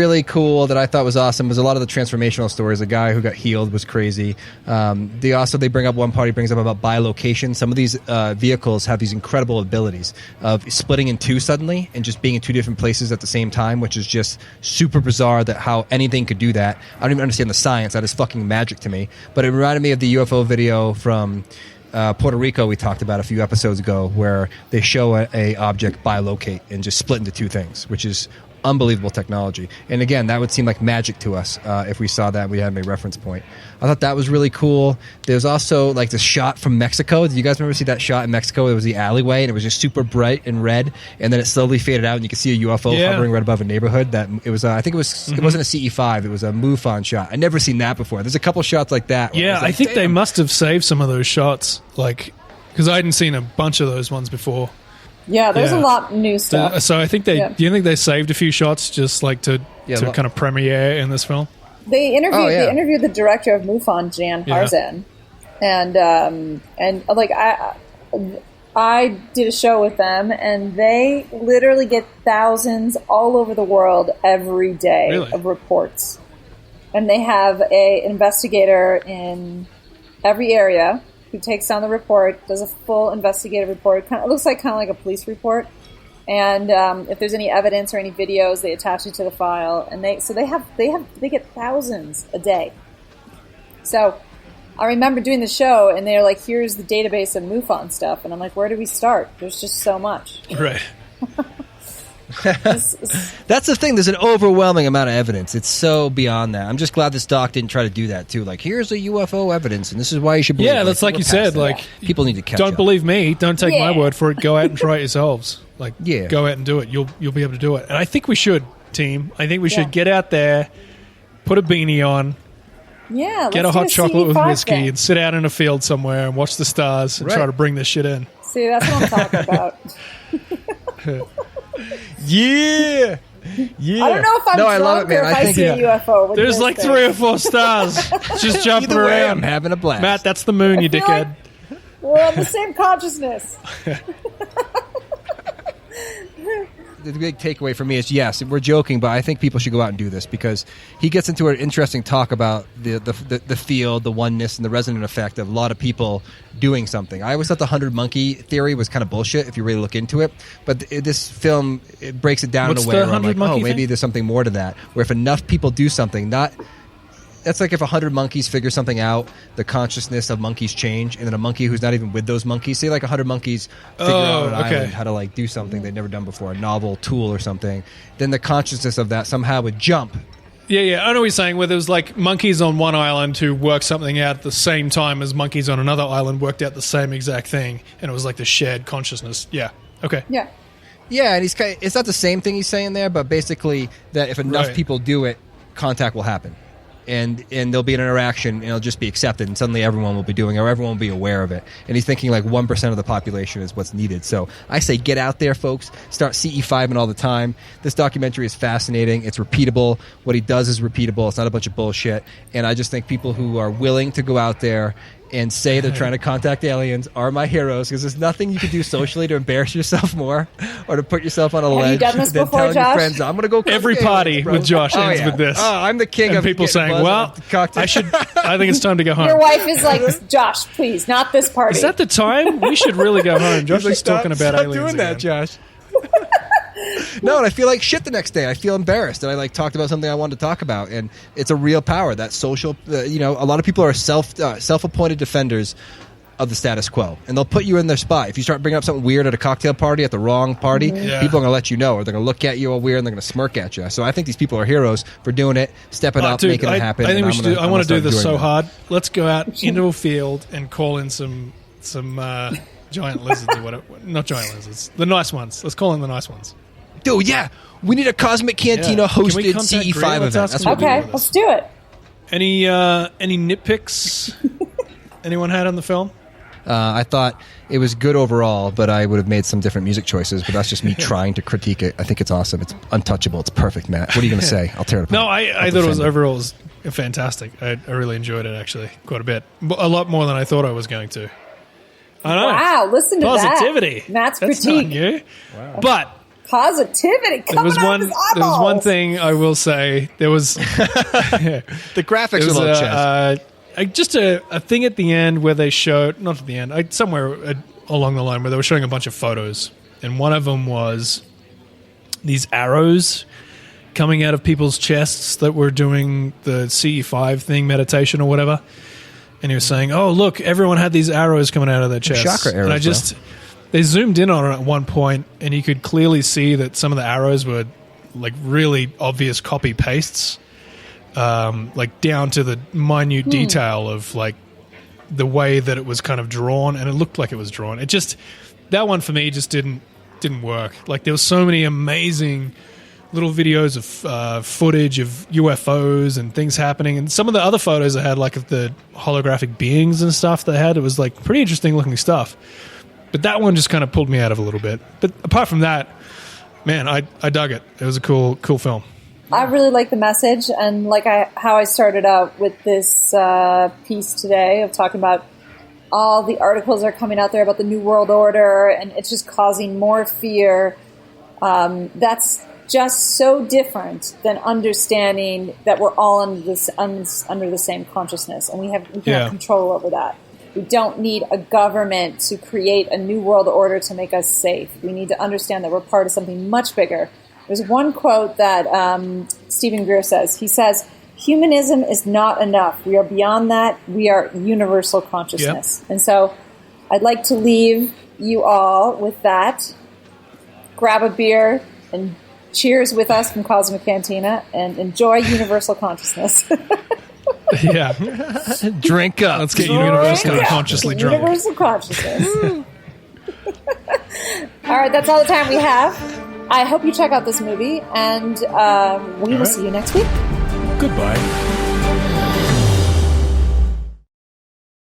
really cool that I thought was awesome was a lot of the transformational stories. The guy who got healed was crazy. They bring up one part. He brings up about bilocation. Some of these vehicles have these incredible abilities of splitting in two suddenly and just being in two different places at the same time, which is just super bizarre that how anything could do that. I don't even understand the science. That is fucking magic to me. But it reminded me of the UFO video from Puerto Rico we talked about a few episodes ago, where they show a object bilocate and just split into two things, which is unbelievable technology. And again, that would seem like magic to us if we saw that. We had a reference point. I thought that was really cool. There's also like the shot from Mexico. Did you guys remember see that shot in Mexico? It was the alleyway and it was just super bright and red, and then it slowly faded out and you could see a UFO hovering right above a neighborhood. That it was I think it was it wasn't a CE5, it was a MUFON shot. I'd never seen that before. There's a couple shots like that. Yeah, I think they must have saved some of those shots, like, because I hadn't seen a bunch of those ones before. Yeah, there's a lot of new stuff. So I think do you think they saved a few shots just like to kind of premiere in this film? They interviewed the director of MUFON, Jan Parzan, and like I did a show with them, and they literally get thousands all over the world every day of reports, and they have an investigator in every area who takes down the report, does a full investigative report. It looks like kind of like a police report. And if there's any evidence or any videos, they attach it to the file. And they get thousands a day. So I remember doing the show, and they're like, "Here's the database of MUFON stuff," and I'm like, "Where do we start? There's just so much." Right. That's the thing. There's an overwhelming amount of evidence. It's so beyond that. I'm just glad this doc didn't try to do that too. Like, here's the UFO evidence, and this is why you should believe. Yeah, that's like you said. Like, people need to catch Don't up. believe me. Don't take my word for it. Go out and try it yourselves. Like, go out and do it. You'll be able to do it. And I think we should, team. I think we should get out there, put a beanie on, get a hot chocolate with whiskey, and sit out in a field somewhere and watch the stars and try to bring this shit in. See, that's what I'm talking about. Yeah. I don't know if I'm drunk, I love it, man. Or if I see a UFO. There's like 3 or 4 stars just jumping Either way, around. I'm having a blast. Matt, that's the moon, you dickhead. Like we're on the same consciousness. The big takeaway for me is, yes, we're joking, but I think people should go out and do this, because he gets into an interesting talk about the field, the oneness, and the resonant effect of a lot of people doing something. I always thought the 100 monkey theory was kind of bullshit if you really look into it, but this film, it breaks it down in a way where I'm like, oh, maybe there's something more to that, where if enough people do something, that's like if 100 monkeys figure something out, the consciousness of monkeys change, and then a monkey who's not even with those monkeys, say like 100 monkeys figure out on an island how to like do something they've never done before, a novel tool or something, then the consciousness of that somehow would jump. Yeah, I know what you're saying, where there was like monkeys on one island who worked something out at the same time as monkeys on another island worked out the same exact thing, and it was like the shared consciousness. Yeah, okay. Yeah. Yeah, and it's not the same thing he's saying there, but basically that if enough people do it, contact will happen. And there'll be an interaction, and it'll just be accepted, and suddenly everyone will be doing it, or everyone will be aware of it. And he's thinking like 1% of the population is what's needed. So I say get out there, folks. Start CE5ing all the time. This documentary is fascinating. It's repeatable. What he does is repeatable. It's not a bunch of bullshit. And I just think people who are willing to go out there and say they're trying to contact aliens are my heroes, because there's nothing you can do socially to embarrass yourself more or to put yourself on a ledge. Have you done this than before, telling Josh? your friends, I'm going to go every party with Josh ends with this. Oh, I'm the king and of people saying, well, I think it's time to go home. Your wife is like, Josh, please, not this party. Is that the time? We should really go home. Josh is talking about aliens doing that, again. Josh. No, and I feel like shit the next day. I feel embarrassed that I like talked about something I wanted to talk about, and it's a real power. That social, a lot of people are self-appointed defenders of the status quo, and they'll put you in their spot. If you start bringing up something weird at a cocktail party at the wrong party, people are going to let you know, or they're going to look at you all weird, and they're going to smirk at you. So I think these people are heroes for doing it, stepping up, making it happen. I think we should I want to do this so hard. Let's go out into a field and call in some giant lizards or whatever. Not giant lizards, the nice ones. Let's call in the nice ones. Dude, yeah, we need a Cosmic Cantina hosted CE5 event. That's what okay, let's do it. Any nitpicks anyone had on the film? I thought it was good overall, but I would have made some different music choices, but that's just me trying to critique it. I think it's awesome. It's untouchable. It's perfect, Matt. What are you going to say? I'll tear it apart. No, I thought it was overall fantastic. I really enjoyed it, actually, quite a bit. A lot more than I thought I was going to. I know. Wow, listen to positivity. That. Matt's That's critique. Not new. Wow. But Positivity. There was one thing I will say. There was the graphics was a little just a thing at the end where they showed, not at the end, somewhere along the line where they were showing a bunch of photos, and one of them was these arrows coming out of people's chests that were doing the CE5 thing, meditation or whatever. And he was saying, "Oh, look, everyone had these arrows coming out of their chests." Chakra arrows. And they zoomed in on it at one point, and you could clearly see that some of the arrows were like really obvious copy pastes, like down to the minute detail of like the way that it was kind of drawn, and it looked like it was drawn. That one for me just didn't work. Like there was so many amazing little videos of footage of UFOs and things happening, and some of the other photos I had, like of the holographic beings and stuff they had, it was like pretty interesting looking stuff. But that one just kind of pulled me out of a little bit. But apart from that, man, I dug it. It was a cool film. I really like the message, and like how I started out with this piece today of talking about all the articles that are coming out there about the New World Order, and it's just causing more fear. That's just so different than understanding that we're all under the same consciousness, and we can have control over that. We don't need a government to create a new world order to make us safe. We need to understand that we're part of something much bigger. There's one quote that Stephen Greer says. He says, "Humanism is not enough. We are beyond that. We are universal consciousness." Yep. And so I'd like to leave you all with that. Grab a beer and cheers with us from Cosmic Cantina, and enjoy universal consciousness. Yeah. Drink up. Let's get universally consciously drunk. Universal consciousness. All right, that's all the time we have. I hope you check out this movie, and we will see you next week. Goodbye.